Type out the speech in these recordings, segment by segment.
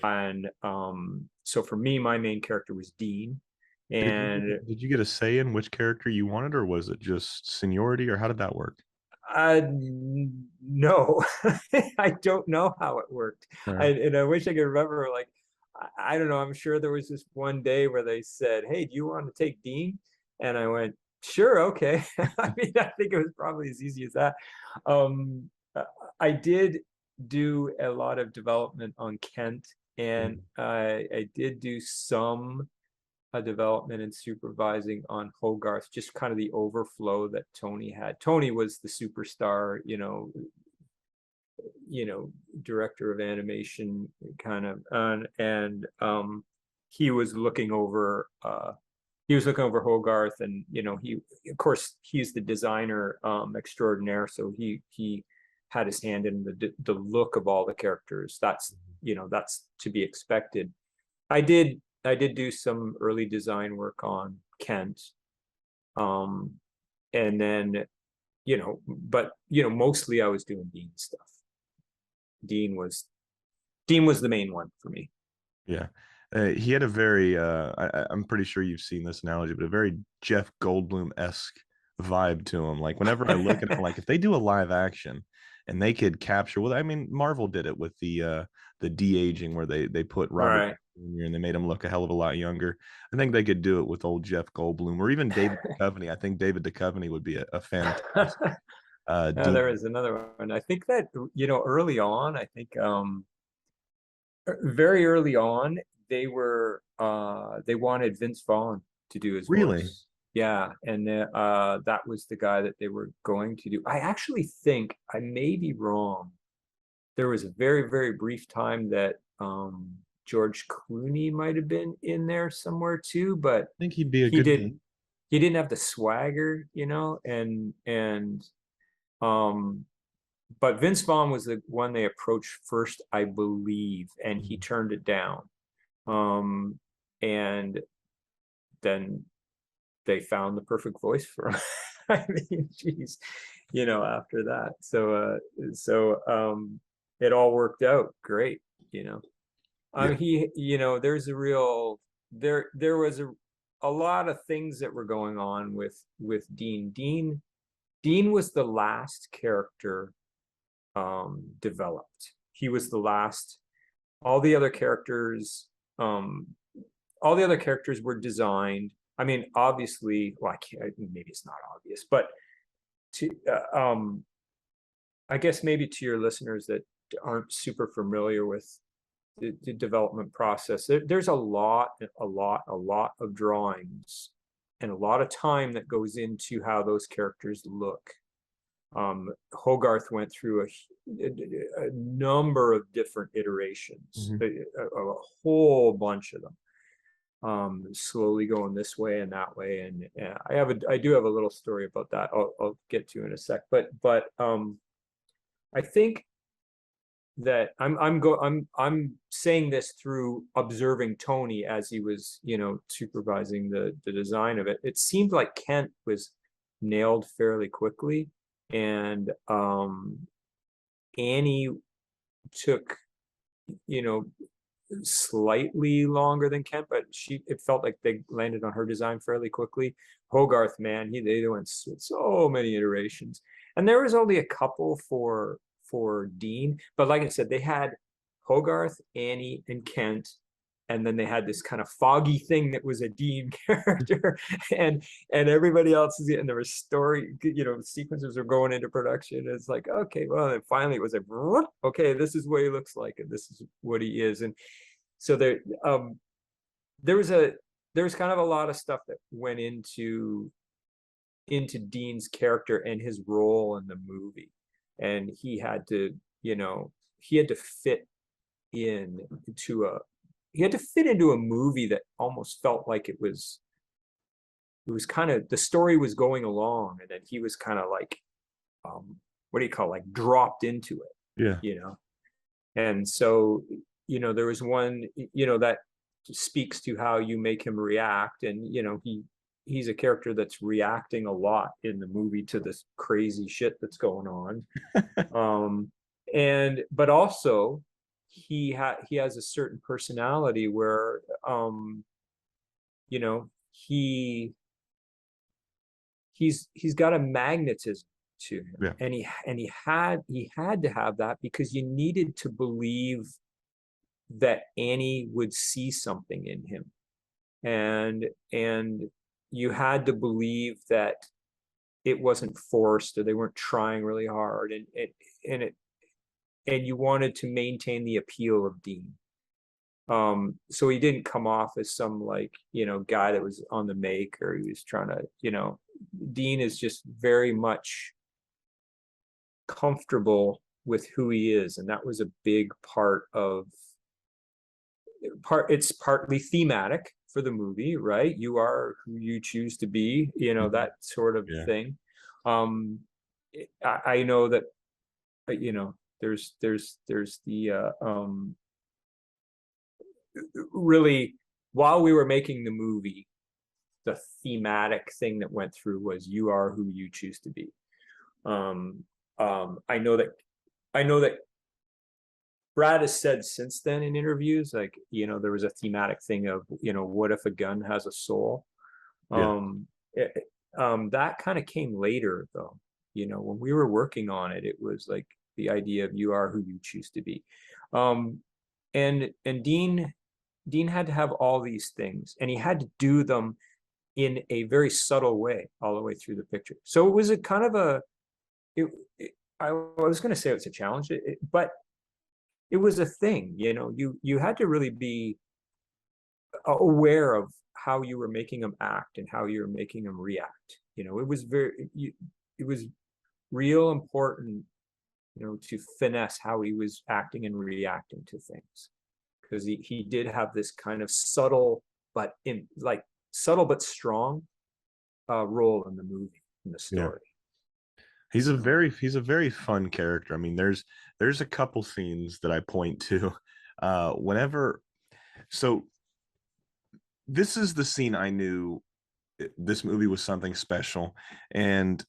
And so for me, my main character was Dean. And Did you get a say in which character you wanted, or was it just seniority, or how did that work? no, I don't know how it worked. All right. And I wish I could remember, like, I don't know. I'm sure there was this one day where they said, "Hey, do you want to take Dean?" And I went, "Sure, okay." I mean, I think it was probably as easy as that. Um, uh, I did do a lot of development on Kent, and I did do some development and supervising on Hogarth, just kind of the overflow that Tony had. Tony was the superstar, director of animation kind of, and he was looking over Hogarth, and he, of course, he's the designer extraordinaire, so he had his hand in the look of all the characters. That's to be expected. I did do some early design work on Kent. Um, and then, but mostly I was doing Dean stuff. Dean was Dean was the main one for me. Yeah. He had a very, I'm pretty sure you've seen this analogy, but a very Jeff Goldblum-esque vibe to him. Like whenever I look at him, like if they do a live action and they could capture, well, I mean, Marvel did it with the de-aging where they put Robert Right. Jr. and they made him look a hell of a lot younger. I think they could do it with old Jeff Goldblum or even David Duchovny. I think David Duchovny would be a fantastic There Dean. is another one. I think that, early on, I think very early on, they wanted Vince Vaughn to do his Really? voice. Yeah, and that was the guy that they were going to do. I actually think, I may be wrong. There was a very, very brief time that George Clooney might have been in there somewhere too, but I think he'd be a he good didn't Dean. he didn't have the swagger, and um but Vince Vaughn was the one they approached first, I believe, and he turned it down. Um, and then they found the perfect voice for him. I mean, geez, after that. So it all worked out great, you know. Yeah. There's there was a lot of things that were going on with Dean. Dean was the last character developed. He was the last. All the other characters, um, all the other characters were designed. I mean, obviously, well, maybe it's not obvious, but to I guess maybe to your listeners that aren't super familiar with the development process, there's a lot of drawings and a lot of time that goes into how those characters look. Hogarth went through a number of different iterations, Mhm. a whole bunch of them, slowly going this way and that way. And I do have a little story about that. I'll get to in a sec. But I think that I'm saying this through observing Tony as he was, supervising the design of it. It seemed like Kent was nailed fairly quickly, and Annie took, you know, slightly longer than Kent, but it felt like they landed on her design fairly quickly. Hogarth, man, they went so many iterations, and there was only a couple for Dean. But like I said, they had Hogarth, Annie, and Kent, and then they had this kind of foggy thing that was a Dean character, and everybody else is, and there was story, sequences are going into production. It's like, okay, well, and finally it was like, okay, this is what he looks like, and this is what he is. And so there was a there was kind of a lot of stuff that went into Dean's character and his role in the movie, and he had to fit in he had to fit into a movie that almost felt like it was kind of, the story was going along, and then he was kind of like, what do you call it, like dropped into it, Yeah. you know and so, there was one, that speaks to how you make him react, and he's a character that's reacting a lot in the movie to this crazy shit that's going on. um and but also he has a certain personality where you know, he's got a magnetism to him, Yeah. and he had to have that because you needed to believe that Annie would see something in him, and you had to believe that it wasn't forced or they weren't trying really hard, and it and you wanted to maintain the appeal of Dean. So he didn't come off as some, like, guy that was on the make, or he was trying to, Dean is just very much comfortable with who he is, and that was a big it's partly thematic for the movie, right? You are who you choose to be, Mhm. that sort of Yeah. thing. I know that, there's the really, while we were making the movie, the thematic thing that went through was you are who you choose to be. Um, I know that Brad has said since then in interviews, like, there was a thematic thing of, what if a gun has a soul? Yeah. It, that kind of came later, though. When we were working on it, it was like the idea of you are who you choose to be. Um, and Dean had to have all these things, and he had to do them in a very subtle way all the way through the picture. So it was a kind of I was going to say it's a challenge, but it was a thing. You had to really be aware of how you were making them act and how you were making them react. It was real important, to finesse how he was acting and reacting to things, because he did have this kind of subtle but strong role in the movie, in the Yeah. story. He's a very fun character. I mean, there's a couple scenes that I point to whenever. So this is the scene I knew this movie was something special, and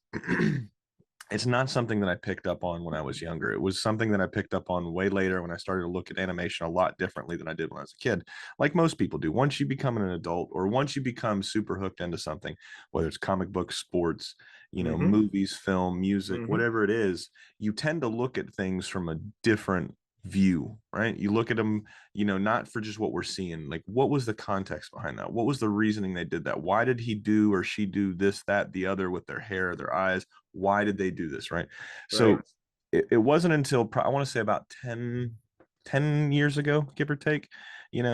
it's not something that I picked up on when I was younger. It was something that I picked up on way later when I started to look at animation a lot differently than I did when I was a kid, like most people do. Once you become an adult, or once you become super hooked into something, whether it's comic books, sports, Mm-hmm. movies, film, music, Mm-hmm. whatever it is, you tend to look at things from a different view, right? You look at them, not for just what we're seeing. Like, what was the context behind that? What was the reasoning they did that? Why did he do or she do this, that, the other with their hair, their eyes? Why did they do this, right? Right. So it wasn't until I want to say about 10 years ago, give or take,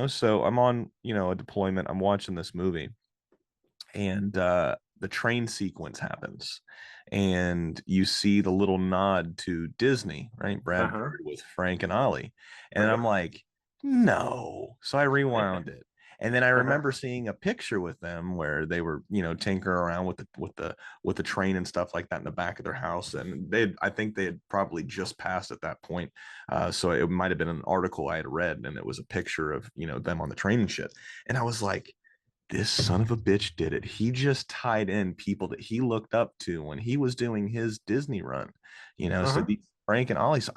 so I'm on, a deployment, I'm watching this movie, and the train sequence happens, and you see the little nod to Disney, right? Brad Uh-huh. Bird with Frank and Ollie, and Right. I'm like, no. So I rewound it, and then I Uh-huh. remember seeing a picture with them where they were, tinkering around with the train and stuff like that in the back of their house, and I think they had probably just passed at that point, so it might have been an article I had read, and it was a picture of, them on the train and shit, and I was like, this son of a bitch did it. He just tied in people that he looked up to when he was doing his Disney run, so Uh-huh. Frank and Ollie. So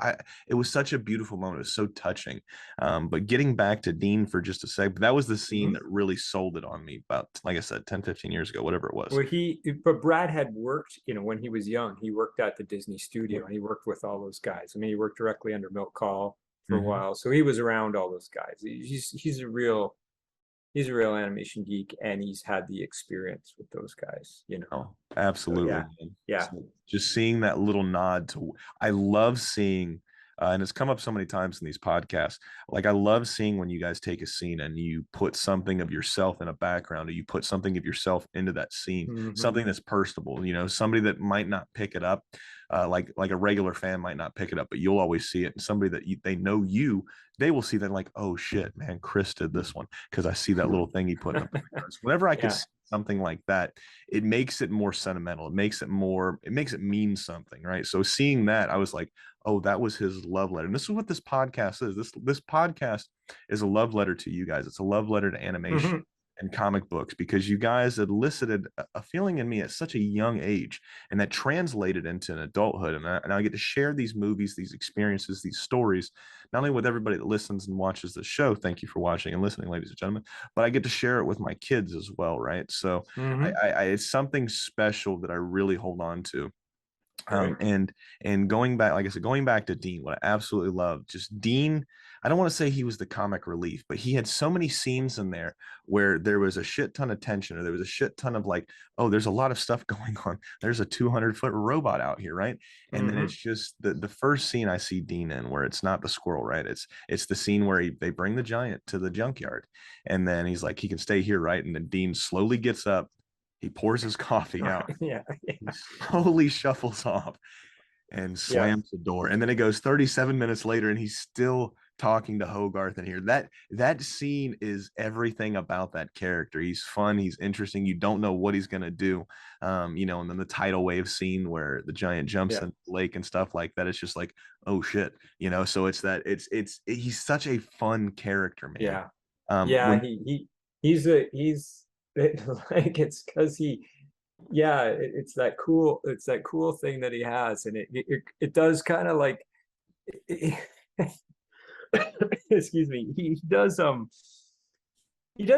it was such a beautiful moment. It was so touching. But getting back to Dean for just a sec, that was the scene Mm-hmm. that really sold it on me about, like I said, 10, 15 years ago, whatever it was. Well, but Brad had worked, when he was young, he worked at the Disney Yeah. studio, and he worked with all those guys. I mean, he worked directly under Milt Kahl for a Mm-hmm. while, so he was around all those guys. He's a real animation geek, and he's had the experience with those guys. Oh, So absolutely, yeah, man. yeah. So just seeing that little nod to, I love seeing, and it's come up so many times in these podcasts. Like, I love seeing when you guys take a scene and you put something of yourself in a background, or you put something of yourself into that scene, Mm-hmm. something that's personable. Somebody that might not pick it up, like a regular fan might not pick it up, but you'll always see it. And somebody that they know they will see that, like, oh shit, man, Chris did this one because I see that little thing he put in the background. So whenever I could Yeah. see something like that, it makes it more sentimental. It makes it mean something, right? So seeing that, I was like, oh, that was his love letter. And this is what this podcast is. This podcast is a love letter to you guys. It's a love letter to animation. Mm-hmm. and comic books, because you guys elicited a feeling in me at such a young age, and that translated into an adulthood. And I get to share these movies, these experiences, these stories, not only with everybody that listens and watches the show. Thank you for watching and listening, ladies and gentlemen. But I get to share it with my kids as well, right? So Hmm. it's something special that I really hold on to. Right. And going back, like I said, going back to Dean, what I absolutely love, just Dean, I don't want to say he was the comic relief, but he had so many scenes in there where there was a shit ton of tension, or there was a shit ton of like, oh, there's a lot of stuff going on. There's a 200-foot robot out here, right? And then it's Hmm. just the first scene I see Dean in, where it's not the squirrel, right? It's the scene where they bring the giant to the junkyard, and then he's like, he can stay here, right? And then Dean slowly gets up, he pours his coffee out, Yeah. he slowly shuffles off and Yeah. slams the door. And then it goes 37 minutes later, and he's still talking to Hogarth in here. That scene is everything about that character. He's fun, he's interesting. You don't know what he's gonna do. And then the tidal wave scene where the giant jumps Yeah. in the lake and stuff like that. It's just like, oh shit, So he's such a fun character, man. Yeah. Yeah. When He's like, it's because yeah, it's that cool thing that he has, and it does kind of like, excuse me, he does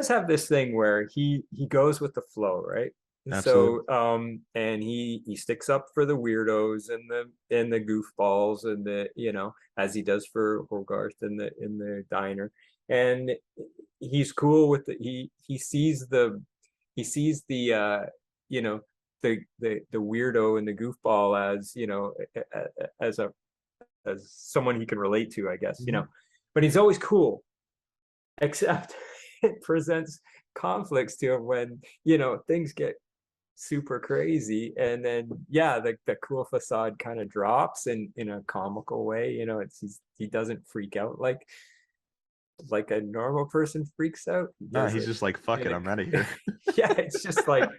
have this thing where he goes with the flow, right? And Absolutely. so and he sticks up for the weirdos and the goofballs, and the, as he does for Hogarth in the diner. And he's cool with he sees the you know the weirdo and the goofball as, as a as someone he can relate to, I guess, Mhm. but he's always cool, except it presents conflicts to him when, things get super crazy. And then, yeah, the cool facade kind of drops in a comical way. He doesn't freak out like a normal person freaks out. He Nah, does he's it just like, fuck in it, I'm out of here. yeah, it's just like,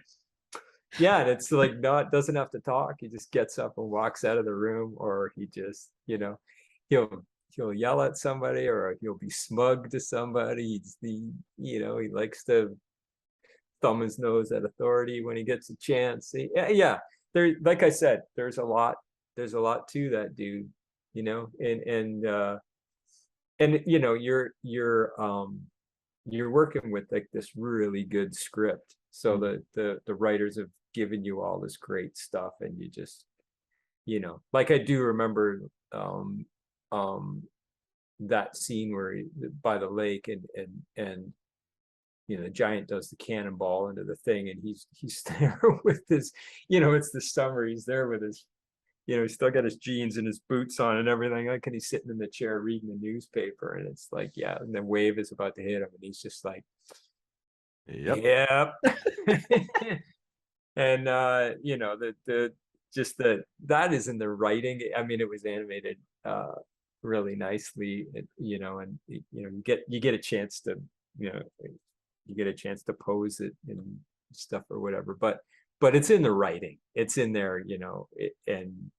yeah, and it's like, not doesn't have to talk. He just gets up and walks out of the room, or he just, he'll he'll yell at somebody, or he'll be smug to somebody. He likes to thumb his nose at authority when he gets a chance. Yeah, there, like I said, there's a lot to that dude, and you're working with like this really good script. So the writers have given you all this great stuff, and you just, like I do remember um that scene where by the lake, and the giant does the cannonball into the thing, and he's there with this, it's the summer, he's there with his, he's still got his jeans and his boots on and everything, like, and he's sitting in the chair reading the newspaper, and it's like, yeah, and the wave is about to hit him, and he's just like, Yep. yep. And the just that is in the writing. I mean, it was animated really nicely, and you get a chance to, you know you get a chance to pose it and stuff or whatever, but it's in the writing, it's in there, and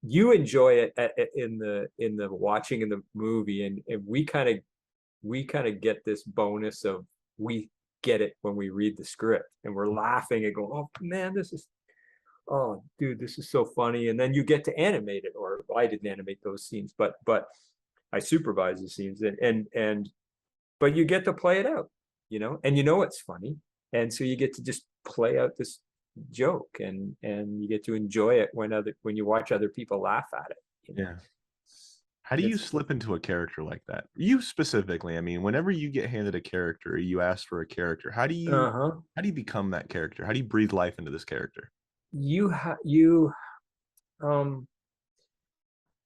you enjoy it in the watching in the movie, and we kind of get this bonus of, we get it when we read the script, and we're laughing and go, oh man, oh dude, this is so funny. And then you get to animate it, or I didn't animate those scenes, but I supervise the scenes, but you get to play it out, and it's funny, and so you get to just play out this joke, and you get to enjoy it when you watch other people laugh at it. Yeah. How do you It's slip into a character like that? You specifically, I mean, whenever you get handed a character, or you ask for a character, uh-huh. how do you become that character? How do you breathe life into this character? You um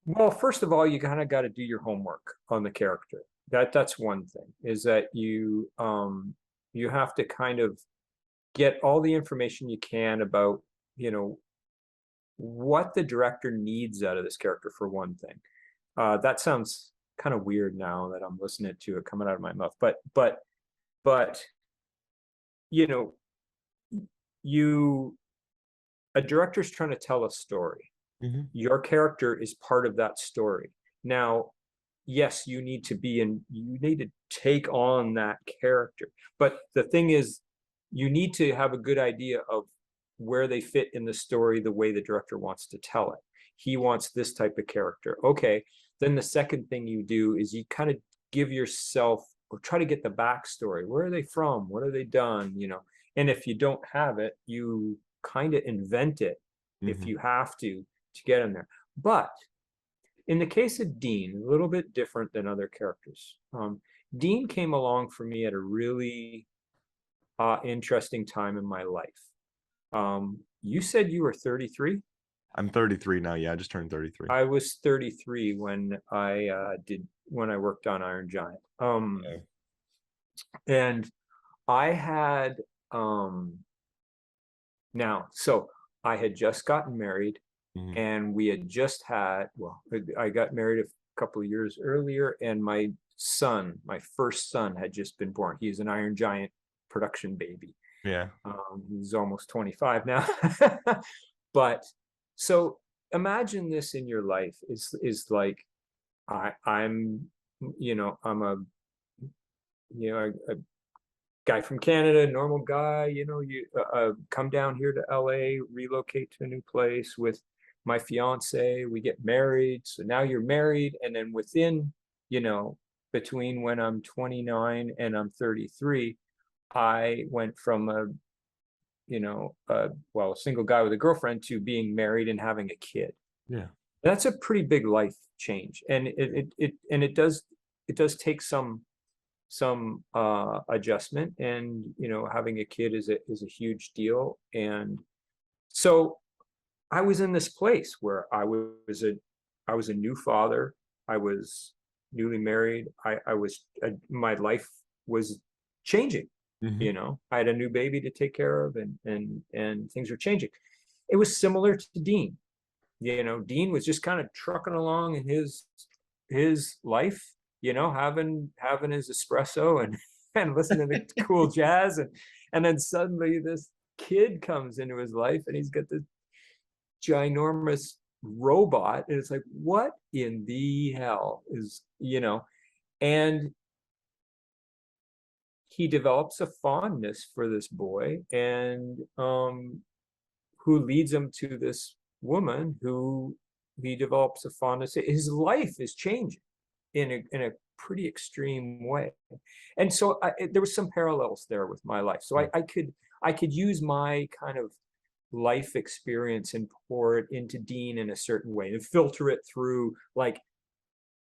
well, first of all, you kind of got to do your homework on the character. That's one thing, is that you have to kind of get all the information you can about, what the director needs out of this character, for one thing. That sounds kind of weird now that I'm listening to it coming out of my mouth, but you know, you a director's trying to tell a story. Hmm. Your character is part of that story. Now, yes, you need to take on that character. But the thing is, you need to have a good idea of where they fit in the story, the way the director wants to tell it. He wants this type of character. Okay. Then the second thing you do is you kind of give yourself, or try to get the backstory. Where are they from? What have they done? And if you don't have it, you kind of invent it if Hmm. you have to get in there. But in the case of Dean, a little bit different than other characters. Dean came along for me at a really interesting time in my life. You said you were 33. I'm 33 now. Yeah, I just turned 33. I was 33 when I worked on Iron Giant. Yeah. And I had um, now, so I had just gotten married, Hmm. and we had just had, well, I got married a couple of years earlier, and my first son had just been born. He's an Iron Giant production baby. Yeah. He's almost 25 now. But so imagine this in your life is like, I'm, I'm a guy from Canada, normal guy, you come down here to LA, relocate to a new place with my fiance, we get married. So now you're married. And then within, you know, between when I'm 29 and I'm 33, I went from a single guy with a girlfriend to being married and having a kid. Yeah. That's a pretty big life change. And it does take some adjustment, and having a kid is a huge deal. And so I was in this place where I was a new father. I was newly married. My life was changing. Hmm. I had a new baby to take care of, and things were changing. It was similar to Dean. Dean was just kind of trucking along in his life, having his espresso and and listening to cool jazz, and then suddenly this kid comes into his life, and he's got this ginormous robot, and it's like, what in the hell and he develops a fondness for this boy, and who leads him to this woman who he develops a fondness. His life is changing in a pretty extreme way. And so there was some parallels there with my life. So I could use my kind of life experience and pour it into Dean in a certain way, and filter it through like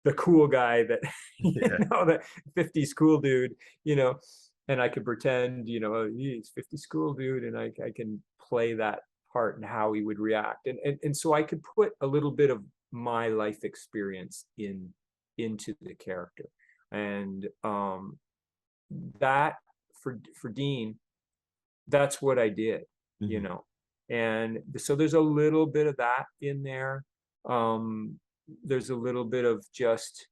the cool guy that Yeah. the 50s cool dude, you know, and I could pretend, he's 50s cool dude, and I can play that part and how he would react. And so I could put a little bit of my life experience into the character. And that for Dean, that's what I did, you Hmm. know. And so there's a little bit of that in there. There's a little bit of just,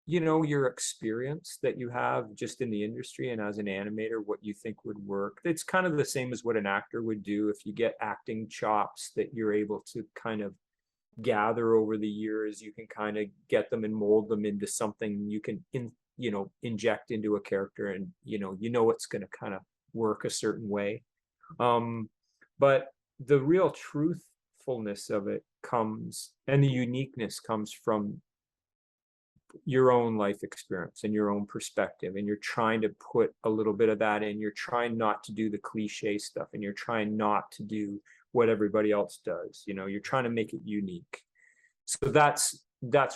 your experience that you have just in the industry and as an animator, what you think would work. It's kind of the same as what an actor would do. If you get acting chops that you're able to kind of gather over the years, you can kind of get them and mold them into something you can inject into a character, and it's going to kind of work a certain way. But the real truthfulness of it comes, and the uniqueness comes from your own life experience and your own perspective, and you're trying to put a little bit of that in. You're trying not to do the cliche stuff, and you're trying not to do what everybody else does. You're trying to make it unique. So that's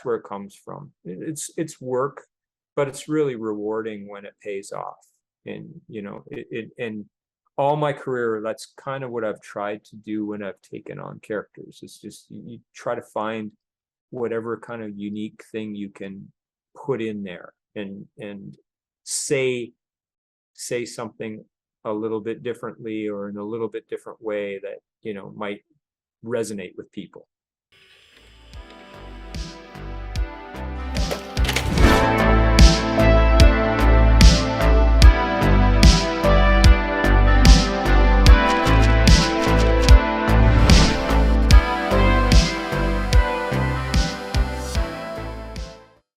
where it comes from. It's work, but it's really rewarding when it pays off. And and all my career, that's kind of what I've tried to do when I've taken on characters. It's just you try to find whatever kind of unique thing you can put in there, and say something a little bit differently, or in a little bit different way that might resonate with people.